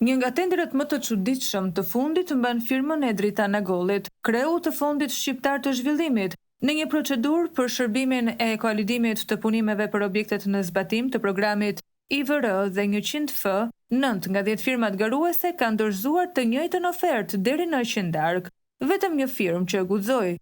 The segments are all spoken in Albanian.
Një nga tenderet më të çuditshëm të fundit mban firmën e Dritana Gollit, kreu të Fondit Shqiptar të Zhvillimit, në një procedurë për shërbimin e koalidimit të punimeve për objektet në zbatim të programit IVR dhe 100F, 9 nga 10 firmat garuese kanë dorëzuar të njëjtën ofertë deri në qendark. Vetëm një firmë që guxoi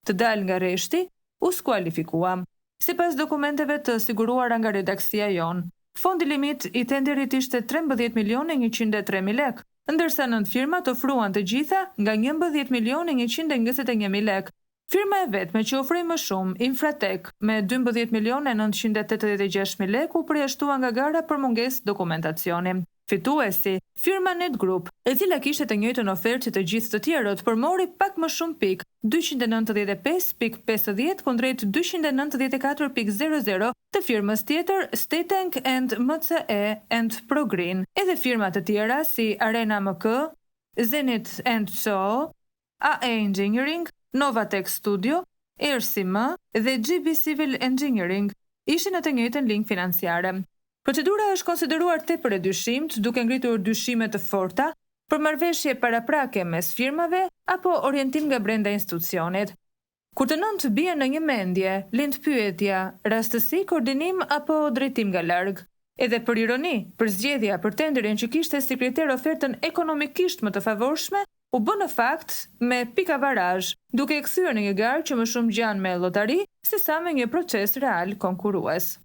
të dalë nga rreshti u skualifikua. Sipas dokumenteve të siguruara nga redaksia jon, fondi limit i tenderit ishte 13.103.000 lek, ndërsa 9 firmat ofruan të gjitha nga 11.121.000 lek. Firma e vetme që ofroi më shumë, Infratek, me 12.986.000 lek, u përjashtua nga gara për mungesë dokumentacioni. Fituesi, firma Net Group, e cila kishte të njëjtën ofertë si të gjithë të tjerët, por mori pak më shumë pikë, 295.50 kundrejt 294.00 të firmës tjetër Statank and MCE and Progreen. Edhe firma të tjera si Arena MK, Zenit and Co, AE Engineering, Novatech Studio, RCM dhe GB Civil Engineering ishin në të njëjtën linjë financiare. Procedura është konsideruar tepër e dyshimt, duke ngritur dyshime të forta për marrëveshje paraprake mes firmave apo orientim nga brenda institucionit. Kur të nëntë bien në një mendje, lind pyetja, rastësi, koordinim apo drejtim nga larg. Edhe për ironi, për zgjedhja për tenderin që kishte si kriter ofertën ekonomikisht më të favorshme, u bë në fakt me pikavarazh, duke e kthyer në një garë që më shumë gjan me llotari, sesa me një proces real konkurrues.